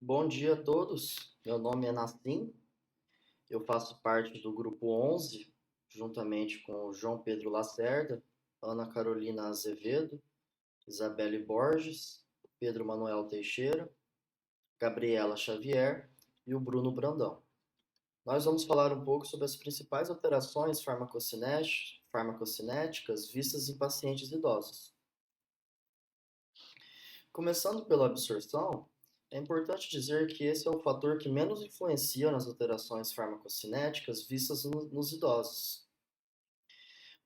Bom dia a todos. Meu nome é Nassim. Eu faço parte do grupo 11, juntamente com o João Pedro Lacerda, Ana Carolina Azevedo, Isabelle Borges, Pedro Manuel Teixeira, Gabriela Xavier e o Bruno Brandão. Nós vamos falar um pouco sobre as principais alterações farmacocinéticas vistas em pacientes idosos. Começando pela absorção, é importante dizer que esse é o fator que menos influencia nas alterações farmacocinéticas vistas nos idosos.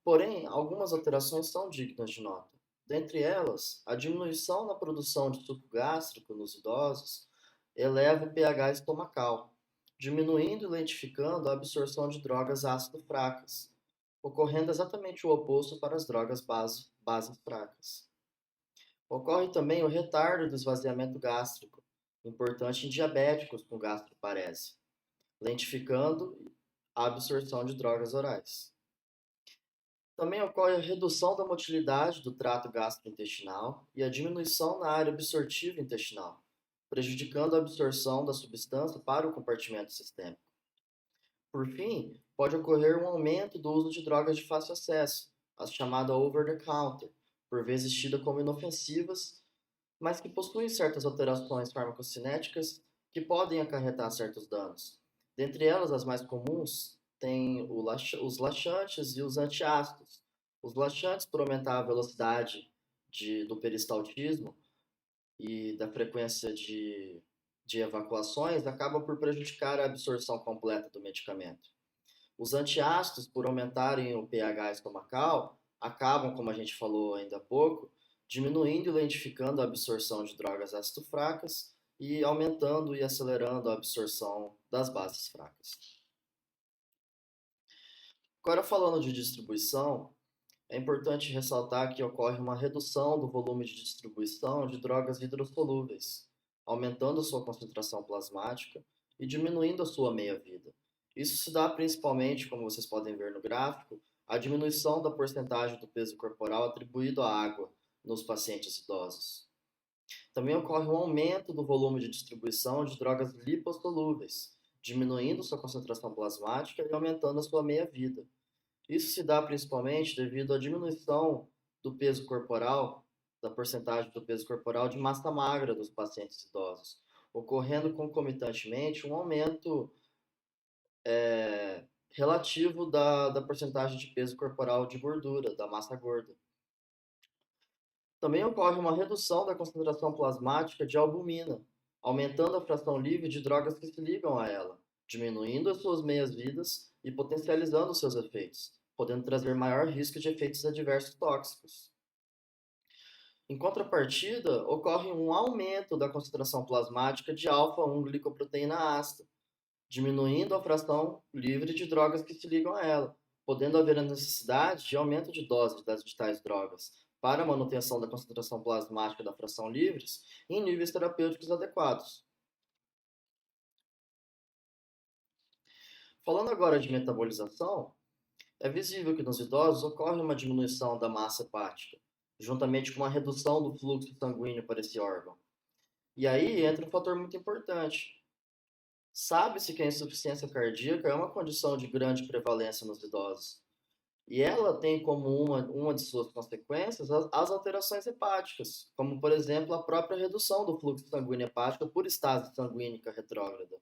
Porém, algumas alterações são dignas de nota. Dentre elas, a diminuição na produção de suco gástrico nos idosos eleva o pH estomacal, diminuindo e lentificando a absorção de drogas ácido-fracas, ocorrendo exatamente o oposto para as drogas base fracas. Ocorre também o retardo do esvaziamento gástrico, importante em diabéticos com gastroparese, lentificando a absorção de drogas orais. Também ocorre a redução da motilidade do trato gastrointestinal e a diminuição na área absortiva intestinal, prejudicando a absorção da substância para o compartimento sistêmico. Por fim, pode ocorrer um aumento do uso de drogas de fácil acesso, as chamadas over-the-counter, por vezes tidas como inofensivas, mas que possuem certas alterações farmacocinéticas que podem acarretar certos danos. Dentre elas, as mais comuns têm os laxantes e os antiácidos. Os laxantes, por aumentar a velocidade do peristaltismo e da frequência de evacuações, acabam por prejudicar a absorção completa do medicamento. Os antiácidos, por aumentarem o pH estomacal, acabam, como a gente falou ainda há pouco, diminuindo e lentificando a absorção de drogas ácido fracas e aumentando e acelerando a absorção das bases fracas. Agora, falando de distribuição, é importante ressaltar que ocorre uma redução do volume de distribuição de drogas hidrossolúveis, aumentando a sua concentração plasmática e diminuindo a sua meia-vida. Isso se dá principalmente, como vocês podem ver no gráfico, a diminuição da porcentagem do peso corporal atribuído à água nos pacientes idosos. Também ocorre um aumento do volume de distribuição de drogas lipossolúveis, diminuindo sua concentração plasmática e aumentando a sua meia-vida. Isso se dá principalmente devido à diminuição do peso corporal, da porcentagem do peso corporal de massa magra dos pacientes idosos, ocorrendo concomitantemente um aumento relativo da porcentagem de peso corporal de gordura, da massa gorda. Também ocorre uma redução da concentração plasmática de albumina, aumentando a fração livre de drogas que se ligam a ela, diminuindo as suas meias-vidas e potencializando seus efeitos, podendo trazer maior risco de efeitos adversos tóxicos. Em contrapartida, ocorre um aumento da concentração plasmática de alfa-1-glicoproteína ácida, diminuindo a fração livre de drogas que se ligam a ela, podendo haver a necessidade de aumento de dose de tais drogas para a manutenção da concentração plasmática da fração livres em níveis terapêuticos adequados. Falando agora de metabolização, é visível que nos idosos ocorre uma diminuição da massa hepática, juntamente com uma redução do fluxo sanguíneo para esse órgão. E aí entra um fator muito importante. Sabe-se que a insuficiência cardíaca é uma condição de grande prevalência nos idosos. E ela tem como uma de suas consequências as alterações hepáticas, como, por exemplo, a própria redução do fluxo sanguíneo hepático por estase sanguínica retrógrada.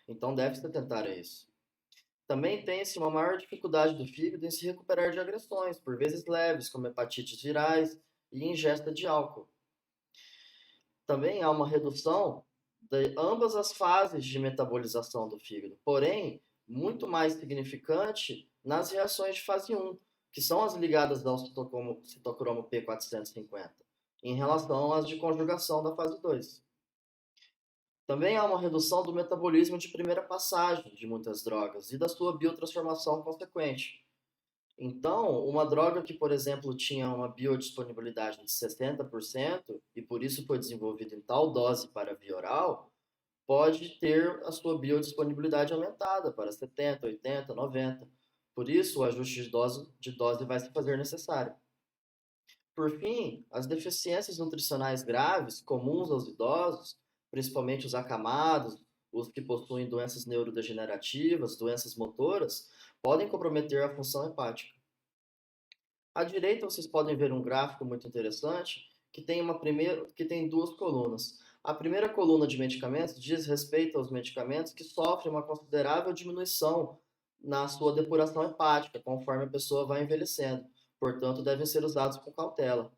Então, deve-se atentar a isso. Também tem-se uma maior dificuldade do fígado em se recuperar de agressões, por vezes leves, como hepatites virais e ingesta de álcool. Também há uma redução de ambas as fases de metabolização do fígado, porém, muito mais significante nas reações de fase 1, que são as ligadas ao citocromo P450, em relação às de conjugação da fase 2. Também há uma redução do metabolismo de primeira passagem de muitas drogas e da sua biotransformação consequente. Então, uma droga que, por exemplo, tinha uma biodisponibilidade de 60% e por isso foi desenvolvida em tal dose para via oral, pode ter a sua biodisponibilidade aumentada para 70, 80, 90. Por isso, o ajuste de dose vai se fazer necessário. Por fim, as deficiências nutricionais graves, comuns aos idosos, principalmente os acamados, os que possuem doenças neurodegenerativas, doenças motoras, podem comprometer a função hepática. À direita vocês podem ver um gráfico muito interessante que tem duas colunas. A primeira coluna de medicamentos diz respeito aos medicamentos que sofrem uma considerável diminuição na sua depuração hepática, conforme a pessoa vai envelhecendo. Portanto, devem ser usados com cautela.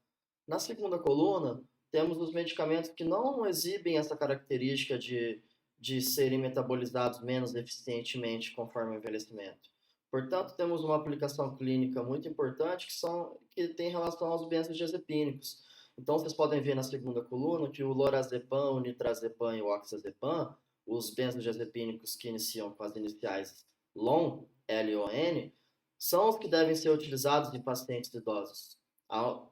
Na segunda coluna, temos os medicamentos que não exibem essa característica de serem metabolizados menos eficientemente conforme o envelhecimento. Portanto, temos uma aplicação clínica muito importante que tem relação aos benzodiazepínicos. Então, vocês podem ver na segunda coluna que o lorazepam, o nitrazepam e o oxazepam, os benzodiazepínicos que iniciam com as iniciais LON, L-O-N, são os que devem ser utilizados em pacientes idosos.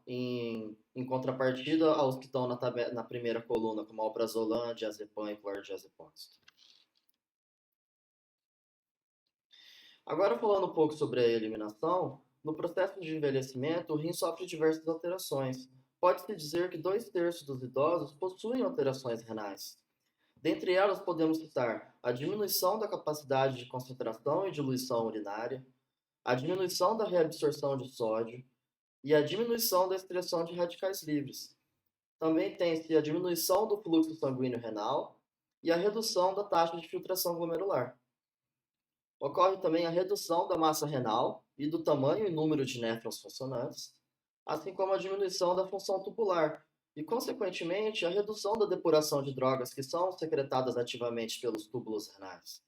Em contrapartida aos que estão na primeira coluna, como alprazolam, diazepam e clordiazepam. Agora, falando um pouco sobre a eliminação, no processo de envelhecimento, o rim sofre diversas alterações. Pode-se dizer que 2/3 dos idosos possuem alterações renais. Dentre elas, podemos citar a diminuição da capacidade de concentração e diluição urinária, a diminuição da reabsorção de sódio e a diminuição da excreção de radicais livres. Também tem-se a diminuição do fluxo sanguíneo renal e a redução da taxa de filtração glomerular. Ocorre também a redução da massa renal e do tamanho e número de néfrons funcionantes, assim como a diminuição da função tubular e, consequentemente, a redução da depuração de drogas que são secretadas ativamente pelos túbulos renais.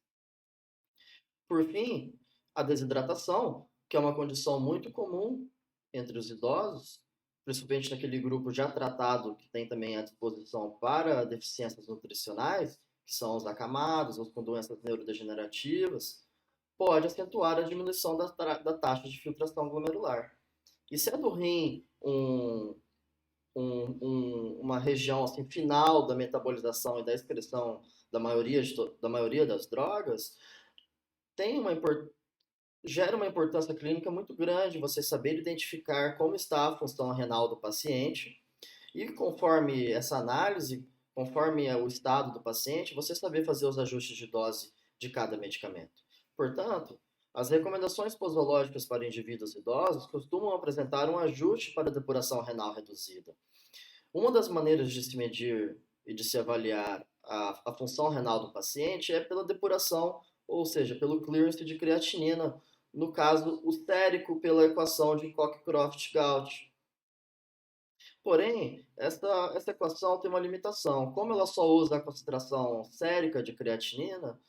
Por fim, a desidratação, que é uma condição muito comum entre os idosos, principalmente naquele grupo já tratado que tem também à disposição para deficiências nutricionais, que são os acamados, os com doenças neurodegenerativas, pode acentuar a diminuição da taxa de filtração glomerular. E sendo o rim uma região assim, final da metabolização e da excreção da maioria das drogas, gera uma importância clínica muito grande você saber identificar como está a função renal do paciente e, conforme essa análise, conforme o estado do paciente, você saber fazer os ajustes de dose de cada medicamento. Portanto, as recomendações posológicas para indivíduos idosos costumam apresentar um ajuste para a depuração renal reduzida. Uma das maneiras de se medir e de se avaliar a função renal do paciente é pela depuração, ou seja, pelo clearance de creatinina, no caso, o sérico pela equação de Cockcroft-Gault. Porém, essa equação tem uma limitação. Como ela só usa a concentração sérica de creatinina,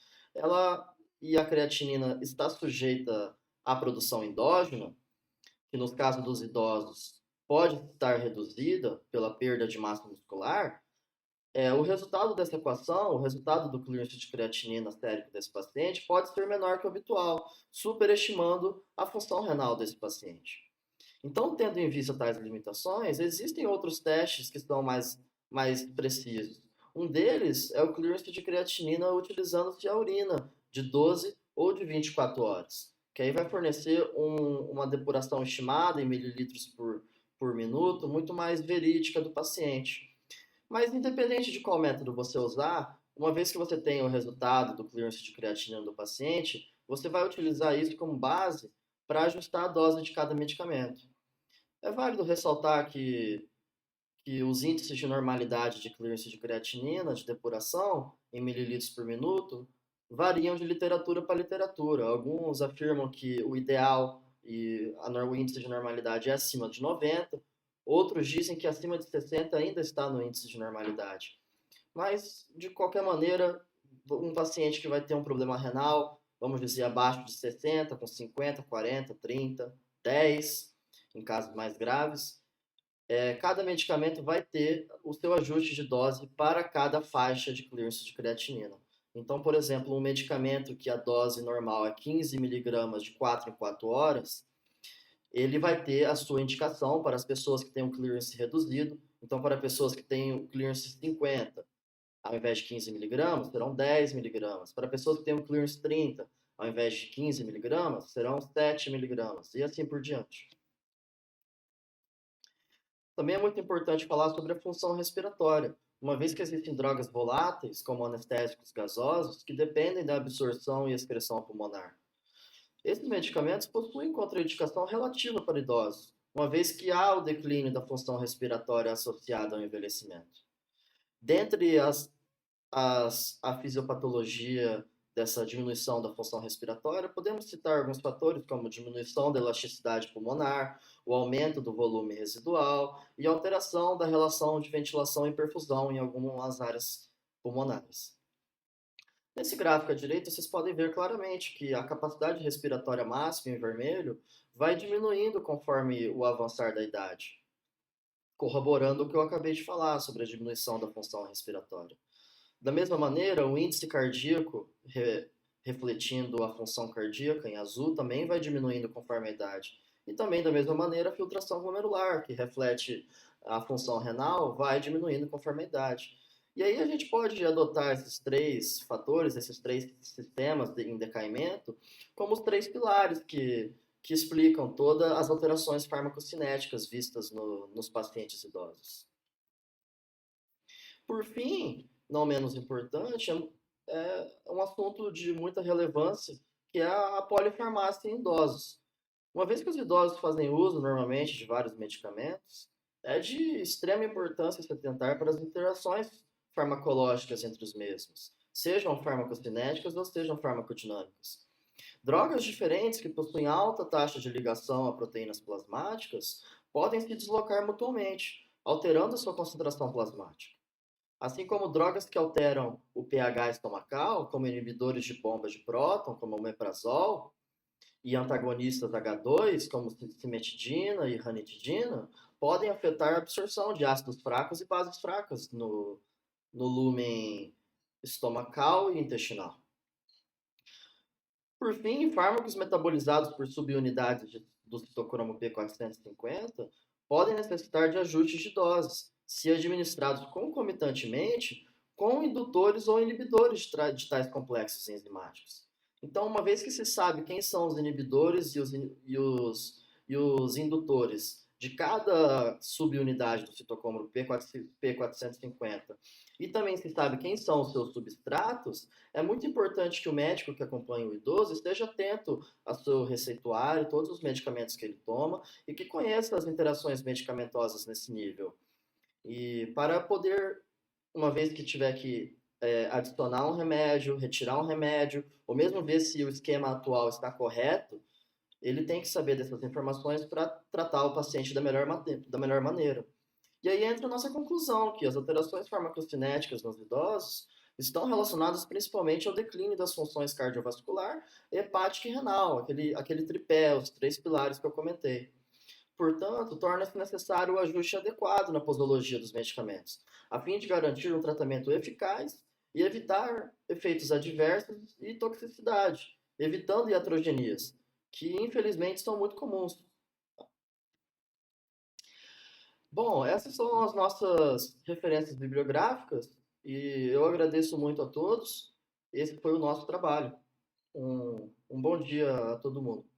e a creatinina está sujeita à produção endógena, que nos casos dos idosos pode estar reduzida pela perda de massa muscular, o resultado dessa equação, o resultado do clearance de creatinina sérico desse paciente pode ser menor que o habitual, superestimando a função renal desse paciente. Então, tendo em vista tais limitações, existem outros testes que são mais precisos. Um deles é o clearance de creatinina utilizando-se a urina de 12 ou de 24 horas, que aí vai fornecer uma depuração estimada em mililitros por minuto, muito mais verídica do paciente. Mas independente de qual método você usar, uma vez que você tem o resultado do clearance de creatinina do paciente, você vai utilizar isso como base para ajustar a dose de cada medicamento. É válido ressaltar que os índices de normalidade de clearance de creatinina, de depuração, em mililitros por minuto, variam de literatura para literatura. Alguns afirmam que o ideal e o índice de normalidade é acima de 90, outros dizem que acima de 60 ainda está no índice de normalidade. Mas, de qualquer maneira, um paciente que vai ter um problema renal, vamos dizer, abaixo de 60, com 50, 40, 30, 10, em casos mais graves, cada medicamento vai ter o seu ajuste de dose para cada faixa de clearance de creatinina. Então, por exemplo, um medicamento que a dose normal é 15 miligramas de 4 em 4 horas, ele vai ter a sua indicação para as pessoas que têm um clearance reduzido. Então, para pessoas que têm o clearance 50, ao invés de 15 miligramas, serão 10 miligramas. Para pessoas que têm um clearance 30, ao invés de 15 miligramas, serão 7 miligramas, e assim por diante. Também é muito importante falar sobre a função respiratória. uma vez que existem drogas voláteis, como anestésicos gasosos, que dependem da absorção e excreção pulmonar. Esses medicamentos possuem contraindicação relativa para idosos, uma vez que há o declínio da função respiratória associada ao envelhecimento. Dentre a fisiopatologia dessa diminuição da função respiratória, podemos citar alguns fatores como diminuição da elasticidade pulmonar, o aumento do volume residual e alteração da relação de ventilação e perfusão em algumas áreas pulmonares. Nesse gráfico à direita, vocês podem ver claramente que a capacidade respiratória máxima em vermelho vai diminuindo conforme o avançar da idade, corroborando o que eu acabei de falar sobre a diminuição da função respiratória. Da mesma maneira, o índice cardíaco, refletindo a função cardíaca em azul, também vai diminuindo conforme a idade. E também, da mesma maneira, a filtração glomerular, que reflete a função renal, vai diminuindo conforme a idade. E aí a gente pode adotar esses três fatores, esses três sistemas em decaimento, como os três pilares que explicam todas as alterações farmacocinéticas vistas nos pacientes idosos. Por fim, não menos importante, é um assunto de muita relevância, que é a polifarmácia em idosos. Uma vez que os idosos fazem uso normalmente de vários medicamentos, é de extrema importância se atentar para as interações farmacológicas entre os mesmos, sejam farmacocinéticas ou sejam farmacodinâmicas. Drogas diferentes que possuem alta taxa de ligação a proteínas plasmáticas podem se deslocar mutuamente, alterando a sua concentração plasmática. Assim como drogas que alteram o pH estomacal, como inibidores de bomba de próton, como o omeprazol, e antagonistas H2, como cimetidina e ranitidina, podem afetar a absorção de ácidos fracos e bases fracas no lúmen estomacal e intestinal. Por fim, fármacos metabolizados por subunidades do citocromo P450 podem necessitar de ajustes de doses, se administrados concomitantemente com indutores ou inibidores de tais complexos enzimáticos. Então, uma vez que se sabe quem são os inibidores e os indutores de cada subunidade do citocromo P450, e também se sabe quem são os seus substratos, é muito importante que o médico que acompanha o idoso esteja atento ao seu receituário, todos os medicamentos que ele toma, e que conheça as interações medicamentosas nesse nível. E para poder, uma vez que tiver que adicionar um remédio, retirar um remédio, ou mesmo ver se o esquema atual está correto, ele tem que saber dessas informações para tratar o paciente da melhor maneira. E aí entra a nossa conclusão, que as alterações farmacocinéticas nos idosos estão relacionadas principalmente ao declínio das funções cardiovascular, hepática e renal, aquele tripé, os três pilares que eu comentei. Portanto, torna-se necessário o ajuste adequado na posologia dos medicamentos, a fim de garantir um tratamento eficaz e evitar efeitos adversos e toxicidade, evitando iatrogenias, que infelizmente são muito comuns. Bom, essas são as nossas referências bibliográficas e eu agradeço muito a todos. Esse foi o nosso trabalho. Um bom dia a todo mundo.